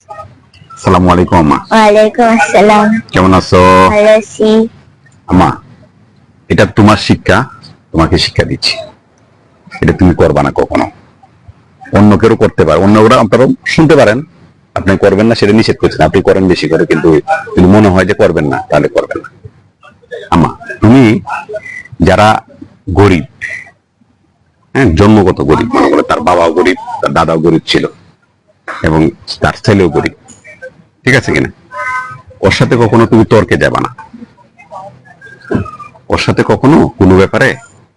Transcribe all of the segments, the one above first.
আসসালামু আলাইকুম আম্মা। ওয়ালাইকুম আসসালাম। কেমন আছো? ভালো আছি। আম্মা, এটা তোমার শিক্ষা, তোমাকে শিক্ষা দিচ্ছি। এটা তুমি করবা না কখনো। অন্য কেউ করতে পারে, অন্যরা আপনারা শুনতে পারেন, আপনি করবেন না সেটা নিষেধ করছেন, আপনি করেন বেশি করে, কিন্তু যদি মনে হয় যে করবেন না তাহলে করবেন না। আম্মা, তুমি যারা গরিব, হ্যাঁ, জন্মগত গরিব, মনে করো তার বাবাও গরিব, তার দাদাও গরিব ছিল এবং তার ছেলেও গরিব, ঠিক আছে কিনা? ওর সাথে কখনো তুমি তর্কে যাবা না। ওর সাথে কখনো কোনো ব্যাপারে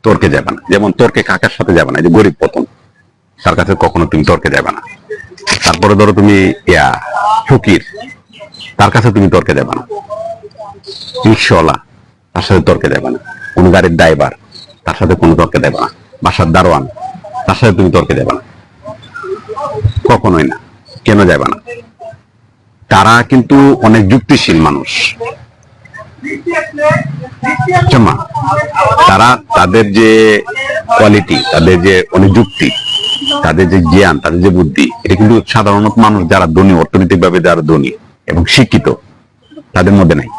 তর্কে যাবে না। যেমন তর্কে কাকার সাথে যাবে না, যে গরিব প্রথম, তার কাছে কখনো তুমি তর্কে যাবে না। তারপরে ধরো তুমি ফকির, তার কাছে তুমি তর্কে যাবে না। রিক্সাওয়ালা, তার সাথে তর্কে যাবে না। কোন গাড়ির ড্রাইভার, তার সাথে কোনো তর্কে যাবে না। বাসার দারোয়ান, তার সাথে তুমি তর্কে যাবে না, কখনোই না। কেন যাবে না? তারা কিন্তু অনেক যুক্তিশীল মানুষ। মা, তারা তাদের যে কোয়ালিটি, তাদের যে অনেক যুক্তি, তাদের যে জ্ঞান, তাদের যে বুদ্ধি, এটা কিন্তু সাধারণত মানুষ যারা ধনী, অর্থনৈতিক ভাবে যারা ধনী এবং শিক্ষিত, তাদের মধ্যে নাই।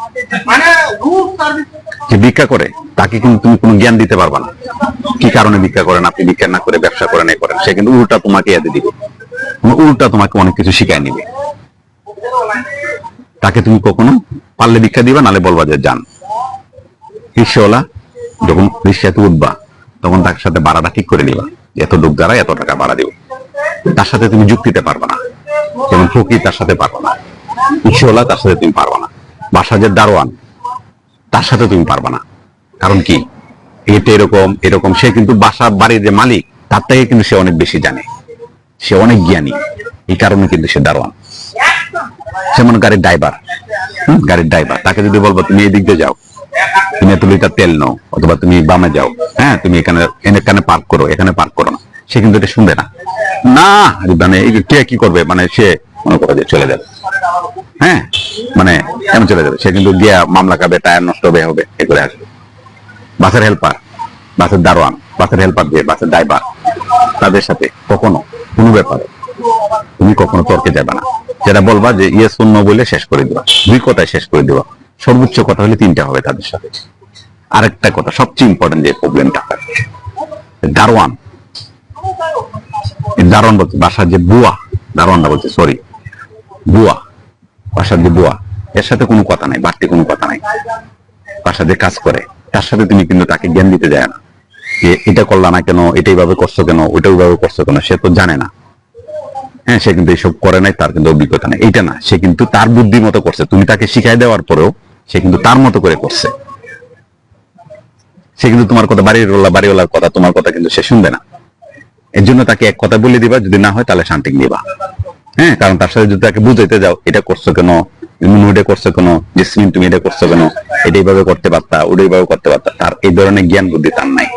যে ভিক্ষা করে তাকে কিন্তু তুমি কোনো জ্ঞান দিতে পারবা না। কি কারণে ভিক্ষা করেন, আপনি ভিক্ষা না করে ব্যবসা করেন, এই করেন, সে কিন্তু উল্টা তোমাকে এতে দিবে, উল্টা তোমাকে অনেক কিছু শিখায় নিবে। তাকে তুমি কখনো পারলে ভিক্ষা দিবা, নালে বলবা যে যান। রিক্সাওয়ালা, যখন রিক্সাতে উঠবা তখন তার সাথে ভাড়াটা ঠিক করে নিবা, এত লোক দ্বারা এত টাকা ভাড়া দিব। তার সাথে তুমি যুক্তিতে পারবা না। যেমন ফকির, তার সাথে পারবা না। রিক্সাওয়ালা, তার সাথে তুমি পারবা না। বাসা যে দারোয়ান, তার সাথে তুমি পারবা না। কারণ কি? এটা এরকম এরকম, সে কিন্তু বাসা বাড়ির যে মালিক, তার থেকে কিন্তু সে অনেক বেশি জানে, সে অনেক জ্ঞানী। এই কারণে কিন্তু সে দারোয়ান। যেমন গাড়ির ড্রাইভার, গাড়ির ড্রাইভার, তাকে যদি বলবো তুমি এই দিক দিয়ে যাও, তুমি এত লিটার তেল নাও, অথবা তুমি বামে যাও, হ্যাঁ, তুমি এখানে পার্ক করো, এখানে পার্ক করো না, সে কিন্তু এটা শুনবে না। না, মানে কে কি করবে, মানে সে মনে করে যে চলে যাবে, হ্যাঁ, মানে কেন চলে যাবে, সে কিন্তু গিয়া মামলা খাবে, টায়ার নষ্ট হবে, এ করে আসবে। বাসের হেল্পার, বাসের দারোয়ান, বাসের হেল্পার দিয়ে, বাসের ড্রাইভার, তাদের সাথে কখনো কোনো ব্যাপারে তুমি কখনো তর্কে যাবে না। যেটা বলবা যে ইয়ে শূন্য বলে শেষ করে দিবা, দুই কথায় শেষ করে দিবা। সর্বোচ্চ কথা হলে তিনটা হবে তাদের সাথে। আরেকটা কথা, সবচেয়ে ইম্পর্টেন্ট যে প্রবলেমটা, দারোয়ান, দারোয়ান বলছে বাসার যে বুয়া, দারোয়ানটা বলছে সরি, বুয়া, বাসার যে বুয়া, এর সাথে কোনো কথা নাই, বাড়তি কোনো কথা নাই। বাসা যে কাজ করে তার সাথে তুমি কিন্তু তাকে জ্ঞান দিতে যায় না, যে এটা করলা না কেন, এটা এইভাবে করছো কেন, ওইটা ওইভাবে করছো কেন, সে তো জানে না। হ্যাঁ, সে কিন্তু এইসব করে নাই, তার কিন্তু অভিজ্ঞতা নেই, এইটা না, সে কিন্তু তার বুদ্ধি মতো করছে। তুমি তাকে শিখাই দেওয়ার পরেও সে কিন্তু তার মতো করে করছে। সে কিন্তু তোমার কথা, বাড়িওয়ালার কথা, তোমার কথা কিন্তু সে শুনবে না। এর জন্য তাকে এক কথা বলে দিবা, যদি না হয় তাহলে শান্তি নিবা। হ্যাঁ, কারণ তার সাথে যদি তাকে বুঝাইতে যাও, এটা করছো কেন, ওইটা করছো কেন, জেসমিন তুমি এটা করছো কেন, এটা এইভাবে করতে পারতা, ওটা এইভাবে করতে পারতা, তার এই ধরনের জ্ঞান বুদ্ধি তার নাই।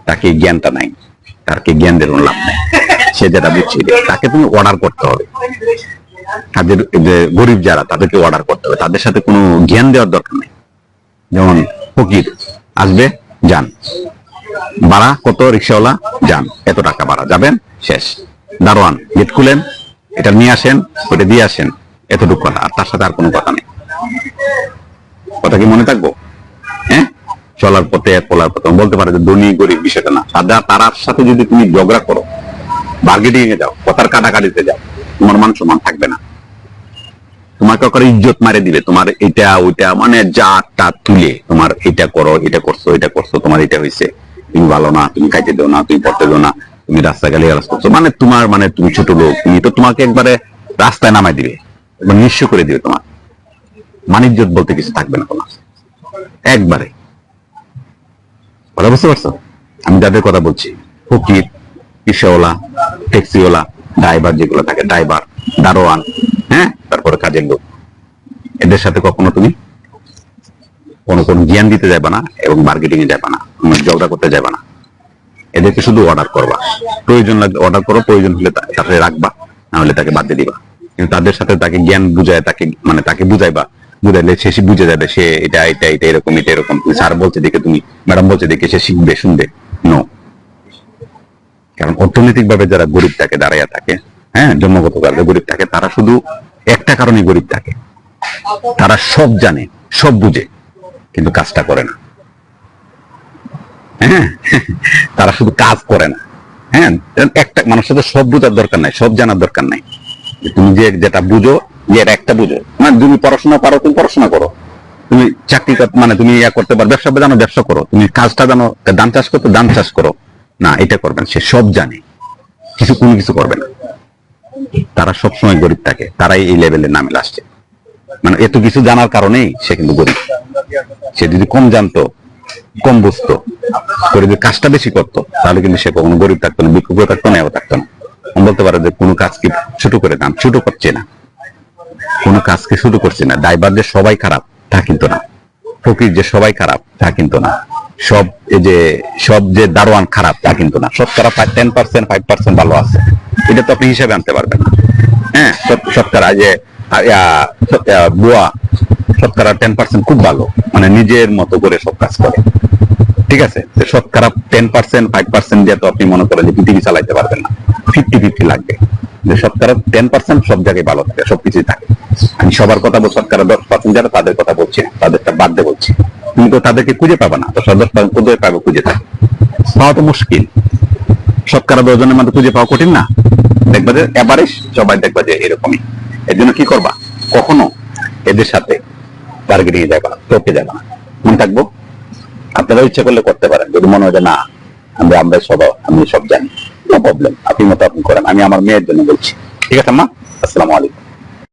তাকে জ্ঞানটা নাই, তাকে জ্ঞান দেওয়ার লাভ নাই। সে যেটা বুঝছে তাকে তুমি অর্ডার করতে হবে। তাদের যে গরিব যারা, তাদেরকে অর্ডার করতে হবে, তাদের সাথে কোনো জ্ঞান দেওয়ার দরকার নেই। যেমন ফকির আসবে, যান, ভাড়া কত, রিক্সাওয়ালা, যান, এত টাকা ভাড়া, যাবেন, শেষ। দারোয়ান, গেট খুলেন, এটা নিয়ে আসেন, ওটা দিয়ে আসেন, এতটুকু কথা, আর তার সাথে আর কোনো কথা নেই। কথা কি মনে থাকবো? হ্যাঁ, চলার পথে বলার পথে বলতে পারে যে ধনী গরিব বিষয়টা না, তার সাথে যদি তুমি ঝগড়া করো, বার্গেটিং এ যাও, কথার কাটাকাটিতে যাও, তোমার মান সম্মান থাকবে না। তোমাকে করে ইজ্জত মারে দিবে, তোমার এটা ওইটা, মানে যা তা তুলে, তোমার এটা করো, এটা করছো, এটা করছো, তোমার এটা হয়েছে, তুমি ভালো না, তুমি খাইতে দাও না, তুমি পড়তে দাও না, তুমি রাস্তা গালি আলাস করছো, মানে তোমার, মানে তুমি ছোট লোক, তুমি তো, তোমাকে একবারে রাস্তায় নামাই দিবে, একবার নিঃস্ব করে দিবে। তোমার মান ইজ্জত বলতে কিছু থাকবে না তোমার, একবারে। কথা বুঝতে পারছো? আমি যাদের কথা বলছি, ফকির, রিক্সাওয়ালা, ট্যাক্সিওয়ালা, ড্রাইভার যেগুলো থাকে, ড্রাইভার, দারোয়ান, হ্যাঁ, তারপরে কাজের লোক, এদের সাথে কখনো তুমি কোনো জ্ঞান দিতে যাবে না এবং মার্কেটিং এ যাবে না, ঝগড়া করতে যাবে না। এদেরকে শুধু অর্ডার করবা, প্রয়োজন লাগলে অর্ডার করো, প্রয়োজন হলে তাকে রাখবা, না হলে তাকে বাদ দিয়ে দিবা। কিন্তু তাদের সাথে তাকে জ্ঞান বুঝায়, তাকে মানে তাকে বুঝাইবা, বুঝাইলে সে বুঝে যাবে, সে এটা এটা এটা এরকম, এটা এরকম, তুমি স্যার বলছে দেখে, তুমি ম্যাডাম বলছে দেখে সে শিখবে, শুনবে। নো, কারণ অর্থনৈতিক ভাবে যারা গরিব থাকে, দাঁড়াইয়া থাকে, হ্যাঁ, জন্মগত কারণে গরিব থাকে, তারা শুধু একটা কারণে গরিব থাকে, তারা সব জানে, সব বুঝে, কিন্তু কাজটা করে না। হ্যাঁ, তারা শুধু কাজ করে না। হ্যাঁ, একটা মানুষের তো সব বুঝার দরকার নাই, সব জানার দরকার নাই। তুমি যে যেটা বুঝো, যে এটা একটা বুঝো, মানে তুমি পড়াশোনা পারো, তুমি পড়াশোনা করো, তুমি চাকরি মানে তুমি ইয়া করতে পারো, ব্যবসা জানো, ব্যবসা করো, তুমি কাজটা জানো, ধান চাষ করতে ধান চাষ করো, না এটা করবেন, সে সব জানে, কোনো কিছু করবে না। তারা সবসময় গরিব থাকে, তারাই এই লেভেলের নামে আসছে। মানে এত কিছু জানার কারণেই সে কিন্তু গরিব। সে যদি কম জানতো, কম বুঝতো, করে যদি কাজটা বেশি করতো, তাহলে কিন্তু সে কখনো গরিব থাকতো না, বিক্ষোভ থাকতো না, এও থাকতো না। আমি বলতে পারো যে কোনো কাজকে ছোট করে দাম, ছোট করছে না, কোনো কাজকে ছোট করছে না। ড্রাইভার যে সবাই খারাপ তা কিন্তু না, ফকির যে সবাই খারাপ তা কিন্তু না, সব যে দারোয়ান খারাপ তা কিন্তু না। শতকরা 10%, 5% ভালো আছে, এটা তো আপনি হিসাবে আনতে পারবেন না। হ্যাঁ, শতকরা যে বুয়া শতকরা 10% খুব ভালো, মানে নিজের মতো করে সব কাজ করে, ঠিক আছে। শতকরা 10%, 5% দিয়ে তো আপনি মনে করেন যে পৃথিবী চালাইতে পারবেন না, 50-50 লাগবে। যে শতকরা 10% সব জায়গায় ভালো থাকে, সবকিছুই থাকে। আমি সবার কথা বলছি, শতকরা 10% যারা, তাদের কথা বলছি, তাদেরটা বাদ দিয়ে বলছি। তুমি তো তাদেরকে খুঁজে পাবে না, তো 10% কোথায় পাবে, খুঁজে থাকে পাওয়া তো মুশকিল। শতকরা 10 জনের মধ্যে খুঁজে পাওয়া কঠিন না। দেখবা যে এভারেজ সবাই দেখবা যে এরকমই। এর জন্য কি করবা, কখনো এদের সাথে বার্গেনিং যাবা, তোকে যাবা না, মনে থাকবো। আপনারা ইচ্ছা করলে করতে পারেন, যদি মনে হয় যে না আমরা আমি সব জানি, নো প্রবলেম, আপনি মতো আপনি করেন। আমি আমার মেয়ের জন্য বলছি, ঠিক আছে মা? আসসালামু আলাইকুম।